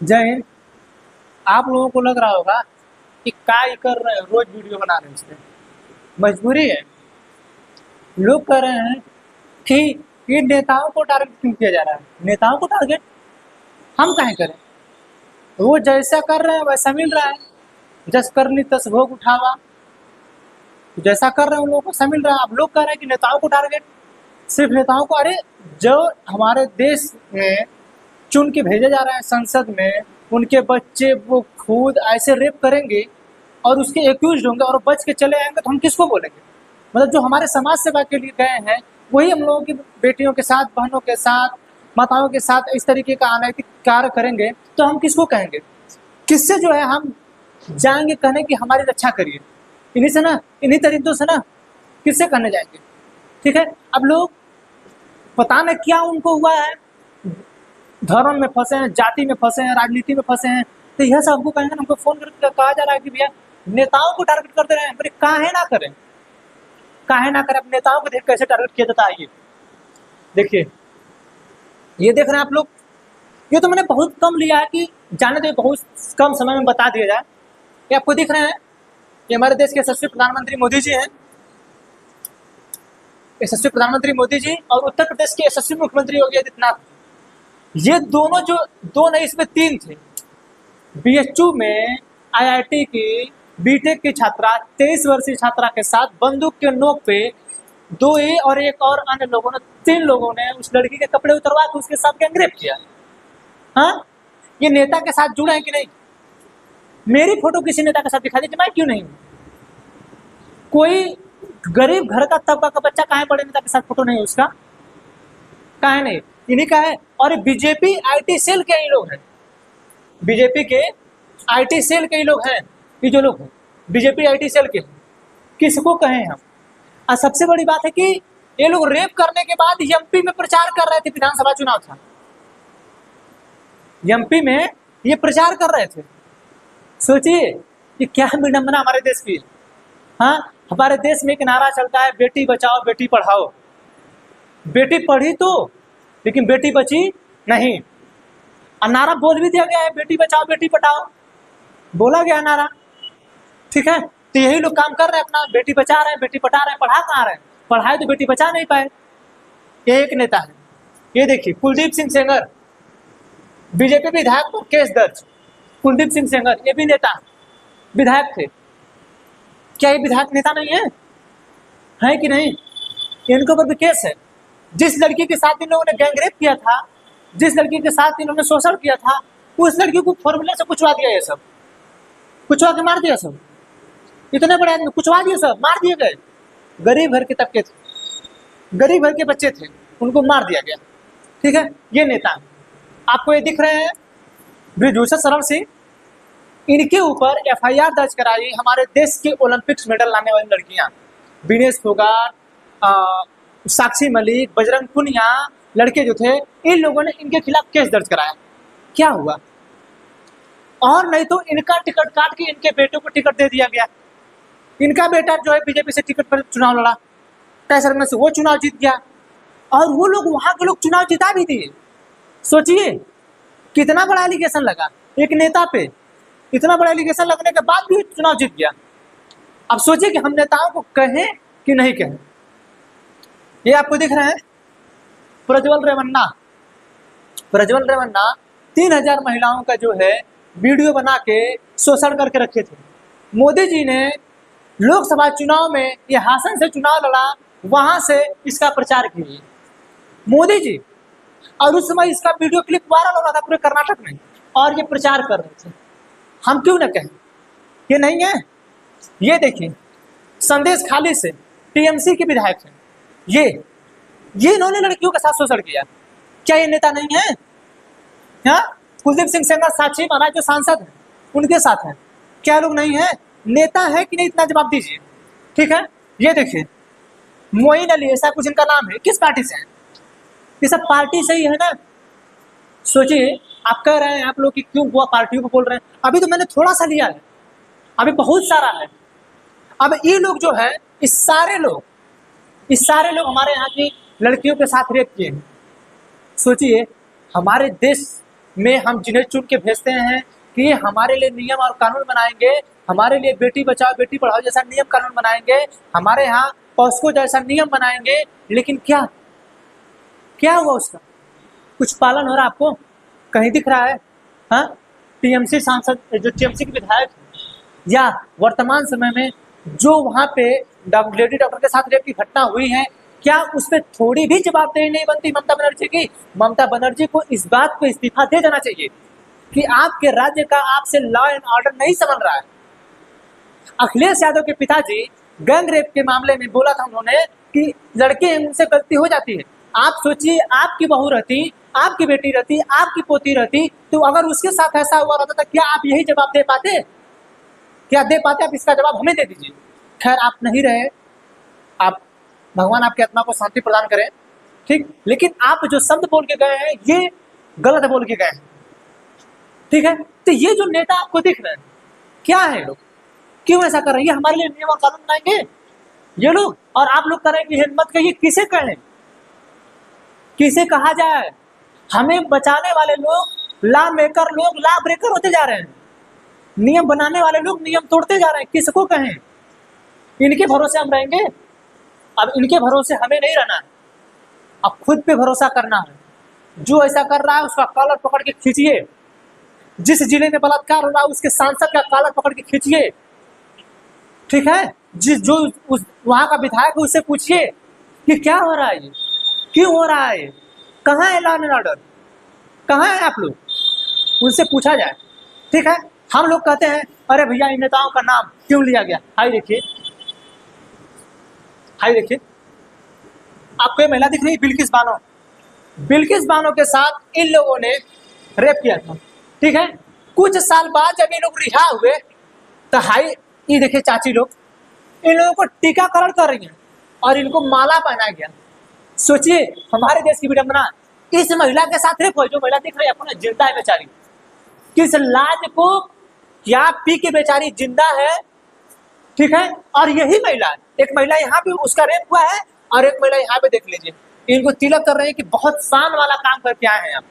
जय हिंद। आप लोगों को लग रहा होगा कि क्या ही कर रहे हैं, रोज वीडियो बना रहे हैं इस पे। मजबूरी है। लोग कह रहे हैं कि ये नेताओं को टारगेट क्यों किया जा रहा है। नेताओं को टारगेट हम काहे करें। वो जैसा कर रहे हैं वैसा मिल रहा है। जस करनी तस भोग उठावा। जैसा कर रहे हैं उन लोगों को ऐसा मिल रहा है। आप लोग कह रहे हैं कि नेताओं को टारगेट, सिर्फ नेताओं को। अरे जो हमारे देश में चुन के भेजे जा रहे हैं संसद में, उनके बच्चे वो खुद ऐसे रेप करेंगे और उसके एक्यूज होंगे और बच के चले आएंगे तो हम किसको बोलेंगे। मतलब जो हमारे समाज सेवा के लिए गए हैं वही हम लोगों की बेटियों के साथ, बहनों के साथ, माताओं के साथ इस तरीके का अनैतिक कार्य करेंगे तो हम किसको कहेंगे। किससे जो है हम जाएंगे कहने की हमारी रक्षा करिए। इन्हीं से ना, इन्हीं तरीकों से ना किससे कहने जाएंगे। ठीक है। अब लोग पता नहीं क्या उनको हुआ है, धर्म में फंसे हैं, जाति में फंसे हैं, राजनीति में फंसे हैं, तो यह सब हमको कहेंगे। हमको फोन करके कहा जा रहा है कि भैया नेताओं को टारगेट करते रहे। बोले काहे ना करें, काहे ना करें। अब नेताओं को देख कैसे टारगेट किया जाता है। आइए देखिए, ये देख रहे हैं आप लोग। ये तो मैंने बहुत कम लिया है कि जाने दो, बहुत कम समय में बता दिया जाए। ये आपको दिख रहे हैं, ये हमारे देश के यशस्वी प्रधानमंत्री मोदी जी हैं। यशस्वी प्रधानमंत्री मोदी जी और उत्तर प्रदेश के यशस्वी मुख्यमंत्री योगी आदित्यनाथ। ये दोनों जो दो नहीं इसमें तीन थे। बीएचयू में आईआईटी की बीटेक की छात्रा, 23 वर्षीय छात्रा के साथ बंदूक के नोक पे दो ही और एक और अन्य लोगों ने, 3 लोगों ने उस लड़की के कपड़े उतरवा के उसके साथ गैंगरेप किया। हाँ, ये नेता के साथ जुड़ा है कि नहीं। मेरी फोटो किसी नेता के साथ दिखा दीजिए, मैं क्यों नहीं। कोई गरीब घर का तबका का बच्चा काहे बड़े नेता के साथ फोटो नहीं है उसका, काहे नहीं। इन्हीं का है। और बीजेपी आईटी सेल के ही लोग हैं। बीजेपी के आईटी सेल के ही लोग हैं। ये जो लोग हैं बीजेपी आईटी सेल के, किसको कहें हम। और सबसे बड़ी बात है कि ये लोग रेप करने के बाद एमपी में प्रचार कर रहे थे। विधानसभा चुनाव था, एमपी में ये प्रचार कर रहे थे। सोचिए कि क्या विडंबना हमारे देश की। हाँ, हमारे देश में एक नारा चलता है, बेटी बचाओ बेटी पढ़ाओ। बेटी पढ़ी तो, लेकिन बेटी बची नहीं। और नारा बोल भी दिया गया है, बेटी बचाओ बेटी पढ़ाओ, बोला गया नारा। ठीक है, तो यही लोग काम कर रहे हैं अपना, बेटी बचा रहे हैं, बेटी पढ़ा रहे हैं। पढ़ा कहाँ रहे हैं, पढ़ाए तो बेटी बचा नहीं पाए। ये एक नेता है। ये देखिए कुलदीप सिंह सेंगर, बीजेपी विधायक पर केस दर्ज। कुलदीप सिंह सेंगर ये भी नेता, विधायक थे। क्या ये विधायक नेता नहीं है कि नहीं। इनके ऊपर भी केस है। जिस लड़की के साथ इन लोगों ने गैंगरेप किया था, जिस लड़की के साथ इन्होंने शोषण किया था, उस लड़की को फॉर्मूले से कुचवा दिया। ये सब कुचवा के मार दिया। सब इतने बड़े आदमी कुचवा दिए, सब मार दिए गए। गरीब घर के तबके थे, गरीब घर के बच्चे थे, उनको मार दिया गया। ठीक है, ये नेता आपको ये दिख रहे हैं, ब्रिजभूषण शरण सिंह। इनके ऊपर एफआईआर दर्ज कराई हमारे देश के ओलंपिक्स मेडल लाने वाली लड़कियां, विनेश फोगाट, साक्षी मलिक, बजरंग पुनिया, लड़के जो थे, इन लोगों ने इनके खिलाफ केस दर्ज कराया। क्या हुआ। और नहीं तो इनका टिकट काट के इनके बेटों को टिकट दे दिया गया। इनका बेटा जो है बीजेपी से टिकट पर चुनाव लड़ा, तय में से वो चुनाव जीत गया और वो लोग वहां के लोग चुनाव जिता भी दिए। सोचिए कितना बड़ा एलिगेशन लगा एक नेता पे। इतना बड़ा एलिगेशन लगने के बाद भी चुनाव जीत गया। अब सोचिए कि हम नेताओं को कहें कि नहीं कहें। ये आपको दिख रहा है प्रज्वल रेवन्ना। प्रज्वल रेवन्ना 3000 महिलाओं का जो है वीडियो बना के शोषण करके रखे थे। मोदी जी ने लोकसभा चुनाव में ये हासन से चुनाव लड़ा, वहां से इसका प्रचार किए मोदी जी। और उस समय इसका वीडियो क्लिप वायरल हो रहा था पूरे कर्नाटक में, और ये प्रचार कर रहे थे। हम क्यों न कहें, ये नहीं है। ये देखिए संदेश खाली से टीएमसी के विधायक हैं। ये इन्होंने लड़कियों के साथ शोषण किया। क्या ये नेता नहीं है। हाँ, कुलदीप सिंह सेंगर, साक्षी महाराज जो सांसद हैं उनके साथ हैं। क्या लोग नहीं है। नेता है कि नहीं, इतना जवाब दीजिए। ठीक है, ये देखिए मोइन अली, ऐसा कुछ इनका नाम है। किस पार्टी से है। ये सब पार्टी से ही है ना। सोचिए, आप कह रहे हैं आप लोग कि क्यों वो पार्टियों को बोल रहे हैं। अभी तो मैंने थोड़ा सा लिया है, अभी बहुत सारा है। अब ये लोग जो है, इस सारे लोग हमारे यहाँ की लड़कियों के साथ रेप किए हैं। सोचिए हमारे देश में हम जिन्हें चुन के भेजते हैं कि ये हमारे लिए नियम और कानून बनाएंगे, हमारे लिए बेटी बचाओ बेटी पढ़ाओ जैसा नियम कानून बनाएंगे, हमारे यहाँ पॉस्को जैसा नियम बनाएंगे, लेकिन क्या क्या हुआ उसका? कुछ पालन हो रहा है आपको? कहीं दिख रहा है? हाँ, टीएमसी सांसद जो टीएमसी के विधायक या वर्तमान समय में जो वहाँ पे लेडी डॉक्टर के साथ रेप की घटना हुई है, क्या उस पर थोड़ी भी जवाबदेही नहीं बनती ममता बनर्जी की? ममता बनर्जी को इस बात को इस्तीफा दे देना चाहिए कि आपके राज्य का आपसे लॉ एंड ऑर्डर नहीं संभल रहा है। अखिलेश यादव के पिताजी गैंग रेप के मामले में बोला था उन्होंने कि लड़के उनसे गलती हो जाती है। आप सोचिए, आपकी बहू रहती, आपकी बेटी रहती, आपकी पोती रहती, तो अगर उसके साथ ऐसा हुआ रहता तो क्या आप यही जवाब दे पाते? क्या दे पाते? आप इसका जवाब हमें दे दीजिए। खैर, आप नहीं रहे, आप भगवान आपकी आत्मा को शांति प्रदान करें, ठीक। लेकिन आप जो शब्द बोल के गए हैं ये गलत बोल के गए हैं, ठीक है। तो ये जो नेता आपको दिख रहे हैं, क्या है लोग, क्यों ऐसा कर रहे हैं? ये हमारे लिए नियम और कानून बनाएंगे ये लोग, और आप लोग कर रहे हैं कि हिम्मत कहिए, किसे कहें, किसे कहा जाए? हमें बचाने वाले लोग लॉ मेकर लोग लॉ ब्रेकर होते जा रहे हैं, नियम बनाने वाले लोग नियम तोड़ते जा रहे हैं। किसको कहें? इनके भरोसे हम रहेंगे? अब इनके भरोसे हमें नहीं रहना है, अब खुद पे भरोसा करना है। जो ऐसा कर रहा है उसका कॉलर पकड़ के खींचिए, जिस जिले में बलात्कार हो रहा है उसके सांसद का कॉलर पकड़ के खींचिए, ठीक है। जिस जो उस वहां का विधायक है उससे पूछिए कि क्या हो रहा है, ये क्यों हो रहा है, कहाँ है लॉ एंड ऑर्डर, कहाँ है आप लोग, उनसे पूछा जाए, ठीक है। हम लोग कहते हैं अरे भैया इन नेताओं का नाम क्यों लिया गया? हाई देखिए, हाई देखिए, आपको ये महिला दिख रही है बिल्किस बानो, बिल्किस बानो के साथ इन लोगों ने रेप किया था, ठीक है। कुछ साल बाद जब ये लोग रिहा हुए तो हाई ये देखिए चाची लोग इन लोगों को टीकाकरण कर रही हैं और इनको माला पहनाया गया। सोचिए हमारे देश की विडंबना, इस महिला के साथ रेप हुआ। जो महिला दिख रही है आपको, जिंदा है बेचारी, किस लाज को क्या पी के बेचारी जिंदा है, ठीक है। और यही महिला, एक महिला यहाँ पे उसका रेप हुआ है और एक महिला यहाँ पे देख लीजिए, इनको तिलक कर रहे हैं कि बहुत शान वाला काम करके आए हैं आप।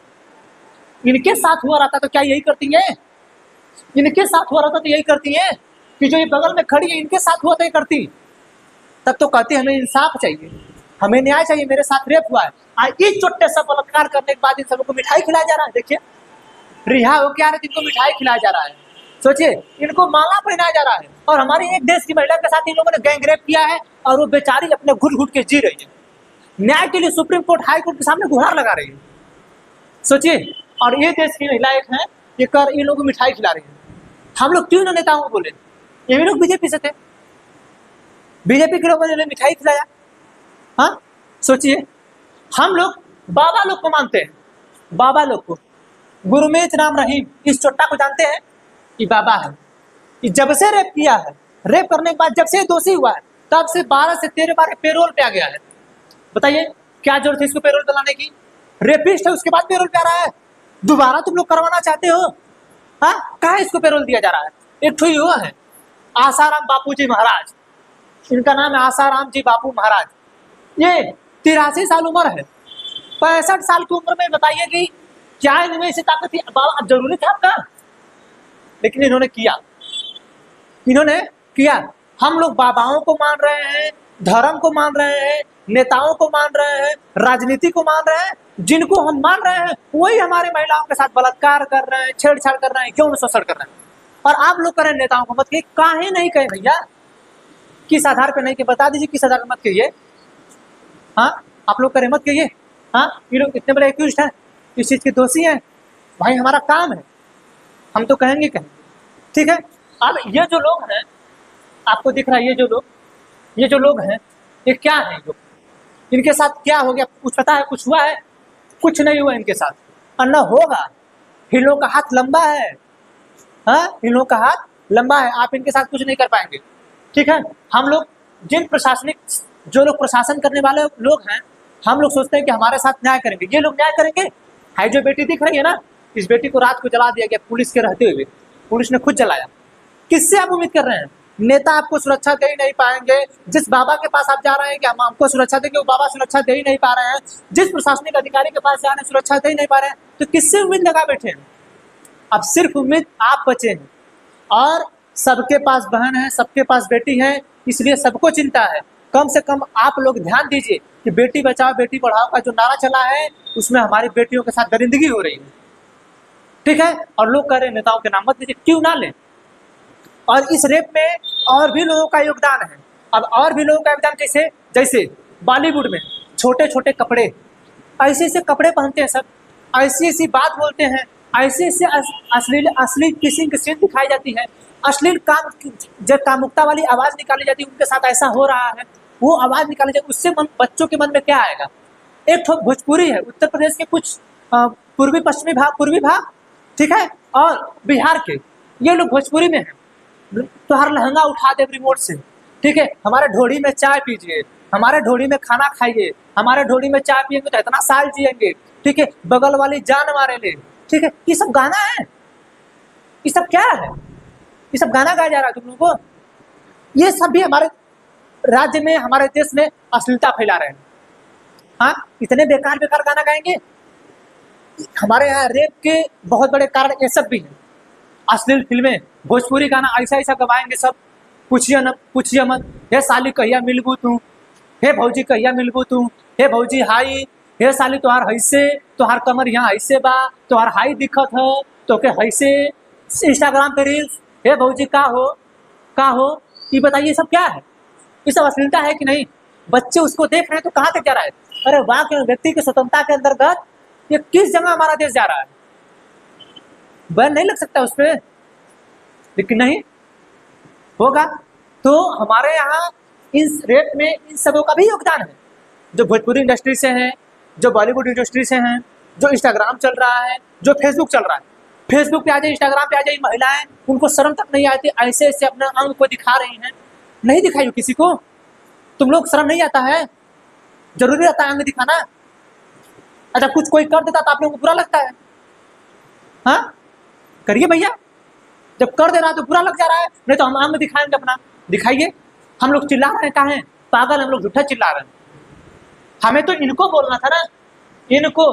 इनके साथ हुआ रहता तो क्या यही करती है? इनके साथ हुआ रहता तो यही करती है कि जो ये बगल में खड़ी है इनके साथ हुआ तो ये करती, तब तो कहती हमें इंसाफ चाहिए, हमें न्याय चाहिए, मेरे साथ रेप हुआ है। आज इस छोटे सा बलात्कार करने के बाद इन सबको मिठाई खिलाया जा रहा है। देखिए रिहा हो के आ रहे इनको मिठाई खिलाया जा रहा है, सोचिए इनको माला पहनाया जा रहा है। और हमारी एक देश की महिला के साथ इन लोगों ने गैंग रेप किया है और वो बेचारी अपने घुट घुट के जी रही है, न्याय के लिए सुप्रीम कोर्ट हाई कोर्ट के सामने गुहार लगा रही है, सोचिए। और ये देश की महिला एक है, ये कर इन लोगों को मिठाई खिला रही है। हम लोग क्यों ना नेताओं को बोले? ये भी लोग बीजेपी से थे, बीजेपी के लोगों ने मिठाई खिलाया, हाँ। सोचिए हम लोग बाबा लोग को मानते हैं, बाबा लोग को, गुरमीत राम रहीम इस चोट्टा को जानते हैं, ये बाबा है। ये जब से रेप किया है, रेप करने के बाद जब से दोषी हुआ है तब से 12 से 13 बार पेरोल पे आ गया है। बताइए क्या जरूरत है इसको पेरोल पे लाने की? रेपिस्ट है उसके बाद पेरोल पे आ रहा है, दोबारा तुम लोग करवाना चाहते हो, हाँ। कहाँ इसको पेरोल दिया जा रहा है? एक ठो युवा है आसाराम बापू जी महाराज, इनका नाम है आसाराम जी बापू महाराज। ये 83 साल उम्र है, 65 साल की उम्र में बताइए कि क्या इनमें ऐसी ताकत थी? बाबा जरूरी था आपका, लेकिन इन्होंने किया, इन्होंने किया। हम लोग बाबाओं को मान रहे हैं, धर्म को मान रहे हैं, नेताओं को मान रहे हैं, राजनीति को मान रहे हैं, जिनको हम मान रहे हैं वही हमारे महिलाओं के साथ बलात्कार कर रहे हैं, छेड़छाड़ कर रहे हैं, यौन शोषण कर रहे हैं। और आप लोग करें नेताओं को मत कहिए, काहे नहीं कहे भैया? किस आधार पे नहीं कहे? बता दीजिए किस आधार पे मत कहिए, हाँ। आप लोग करें मत कहिए, हाँ। ये लोग इतने बड़े एक्यूज्ड हैं, इस चीज के दोषी हैं, भाई हमारा काम है, हम तो कहेंगे, ठीक है। अब ये जो लोग हैं आपको दिख रहा है, ये जो लोग हैं ये क्या है? लोग, इनके साथ क्या हो गया? कुछ पता है? कुछ हुआ है? कुछ नहीं हुआ इनके साथ, और न होगा। इन लोगों का हाथ लंबा है, हाँ, इन लोगों का हाथ लंबा है, आप इनके साथ कुछ नहीं कर पाएंगे, ठीक है। हम लोग जिन प्रशासनिक, जो लोग प्रशासन करने वाले लोग हैं, हम लोग सोचते हैं कि हमारे साथ न्याय करेंगे, ये लोग न्याय करेंगे। हाई जो बेटी दिख रही है ना, इस बेटी को रात को जला दिया गया पुलिस के रहते हुए, पुलिस ने खुद जलाया। किससे आप उम्मीद कर रहे हैं? नेता आपको सुरक्षा दे ही नहीं पाएंगे। जिस बाबा के पास आप जा रहे हैं कि हम आपको सुरक्षा देंगे, वो बाबा सुरक्षा दे ही नहीं पा रहे हैं। जिस प्रशासनिक अधिकारी के पास जा रहे हैं सुरक्षा दे ही नहीं पा रहे हैं। तो किससे उम्मीद लगा बैठे हैं? अब सिर्फ उम्मीद आप बचे हैं, और सबके पास बहन है, सबके पास बेटी है, इसलिए सबको चिंता है। कम से कम आप लोग ध्यान दीजिए कि बेटी बचाओ बेटी पढ़ाओ का जो नारा चला है उसमें हमारी बेटियों के साथ दरिंदगी हो रही है, ठीक है। और लोग कह रहे हैं नेताओं के नाम मत लीजिए, क्यों ना लें? और इस रेप में और भी लोगों का योगदान है। अब और भी लोगों का योगदान जैसे जैसे बॉलीवुड में छोटे छोटे कपड़े, ऐसे ऐसे कपड़े पहनते हैं सब, ऐसी ऐसी बात बोलते हैं, ऐसे ऐसे अश्लील किसिंग की सीन दिखाई जाती है, अश्लील काम जब कामुकता वाली आवाज निकाली जाती है, उनके साथ ऐसा हो रहा है, वो आवाज निकाली जाती है, उससे बच्चों के मन में क्या आएगा? एक तो भोजपुरी है, उत्तर प्रदेश के कुछ पूर्वी भाग, ठीक है, और बिहार के, ये लोग भोजपुरी में है, तो हर लहंगा उठा दे रिमोट से, ठीक है, हमारे ढोड़ी में चाय पीजिए, हमारे ढोड़ी में खाना खाइए, हमारे ढोड़ी में चाय पियेंगे तो इतना साल जिएंगे, ठीक है, बगल वाली जान मारेंगे, ठीक है। ये सब गाना है, ये सब क्या है? ये सब गाना गाया जा रहा है तुम लोगों को। ये सब भी हमारे राज्य में, हमारे देश में अश्लीलता फैला रहे हैं। हाँ, इतने बेकार बेकार गाना गाएंगे। हमारे यहाँ रेप के बहुत बड़े कारण ये सब भी हैं, अश्लील फिल्में, भोजपुरी गाना ऐसा ऐसा गवाएंगे सब, पूछिए मत, हे साली कहिया मिलबू तू, हे भौजी कहिया मिलबू तू, हे भौजी हाई, हे साली तोहार हैसे, तोहार कमर यहाँ हैसे बा, तोहार हाई दिखत है, तोके हैसे, इंस्टाग्राम पे रील्स, हे भौजी का हो, ये बताइए सब क्या है? ये सब अश्लीलता है कि नहीं? बच्चे उसको देख रहे हैं तो कहाँ तक जा रहा है? अरे वाह, के व्यक्ति की स्वतंत्रता के अंतर्गत ये किस जगह हमारा देश जा रहा है? बैन नहीं लग सकता उस पर, लेकिन नहीं होगा। तो हमारे यहाँ इस रेट में इन सबों का भी योगदान है, जो भोजपुरी इंडस्ट्री से हैं, जो बॉलीवुड इंडस्ट्री से हैं, जो इंस्टाग्राम चल रहा है, जो फेसबुक चल रहा है। फेसबुक पे आ जाए, इंस्टाग्राम पे आ जाए, महिलाएं, उनको शर्म तक नहीं आती, ऐसे ऐसे अपने अंग को दिखा रही हैं। नहीं दिखाई किसी को? तुम लोग शर्म नहीं आता है? जरूरी रहता है अंग दिखाना? अच्छा, कुछ कोई कर देता तो आप लोगों को बुरा लगता है? हाँ, करिए भैया, जब कर दे रहा है तो बुरा लग जा रहा है, नहीं तो हम अंग दिखाएंगे अपना, दिखाइए। हम लोग चिल्ला रहे हैं काहे? पागल, हम लोग झूठा चिल्ला रहे हैं। हमें तो इनको बोलना था ना, इनको,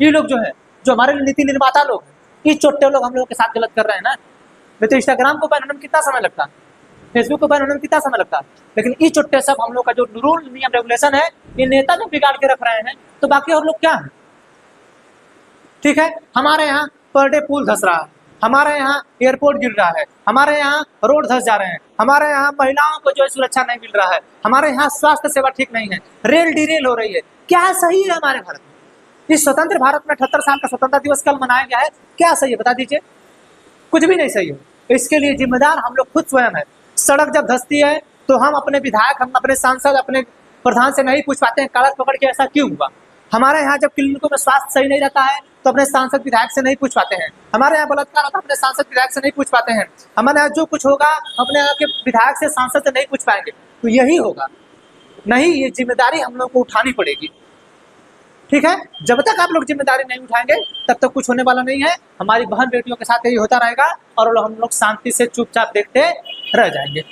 ये लोग जो है, जो हमारे नीति निर्माता लोग, ये चोट्टे लोग हम लोगों के साथ गलत कर रहे हैं ना। नहीं तो इंस्टाग्राम को बैन होने में कितना समय लगता, फेसबुक को बैन होने में कितना समय लगता, लेकिन ये चोट्टे सब हम लोग का जो रूल नियम रेगुलेशन है, ये नेता जो बिगाड़ के रख रहे हैं, तो बाकी और लोग क्या है? ठीक है, हमारे यहाँ पर डे पुल धस रहा है, हमारे यहाँ एयरपोर्ट गिर रहा है, हमारे यहाँ रोड धस जा रहे हैं, हमारे यहाँ महिलाओं को जो सुरक्षा नहीं मिल रहा है, हमारे यहाँ स्वास्थ्य सेवा ठीक नहीं है, रेल डिरेल हो रही है। क्या सही है हमारे भारत में? इस स्वतंत्र भारत में 78 साल का स्वतंत्रता दिवस कल मनाया गया है, क्या सही है बता दीजिए? कुछ भी नहीं सही है। इसके लिए जिम्मेदार हम लोग खुद स्वयं है। सड़क जब धसती है तो हम अपने विधायक, हम अपने सांसद, अपने प्रधान से नहीं पूछ पाते हैं कागज पकड़ के ऐसा क्यों हुआ। हमारे यहाँ जब क्लिनिकों में स्वास्थ्य सही नहीं रहता है तो अपने सांसद विधायक से नहीं पूछ पाते हैं। हमारे यहाँ बलात्कार होता है, अपने सांसद विधायक से नहीं पूछ पाते हैं। हमारे यहाँ जो कुछ होगा अपने यहाँ के विधायक से, सांसद से नहीं पूछ पाएंगे, तो यही होगा। नहीं, ये जिम्मेदारी हम लोग को उठानी पड़ेगी। ठीक है, जब तक आप लोग जिम्मेदारी नहीं उठाएंगे तब तक कुछ होने वाला नहीं है। हमारी बहन बेटियों के साथ यही होता रहेगा और हम लोग शांति से चुपचाप देखते रह जाएंगे।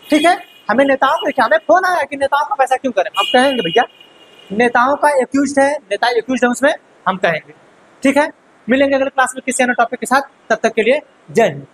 ठीक है, हमें नेताओं को देखिए, हमें फोन आया कि नेताओं का पैसा क्यों करें, हम कहेंगे भैया नेताओं का एक्यूज्ड है, नेता एक्यूज्ड है, उसमें हम कहेंगे। ठीक है, मिलेंगे अगले क्लास में किसी अन्य टॉपिक के साथ, तब तक के लिए जय हिंद।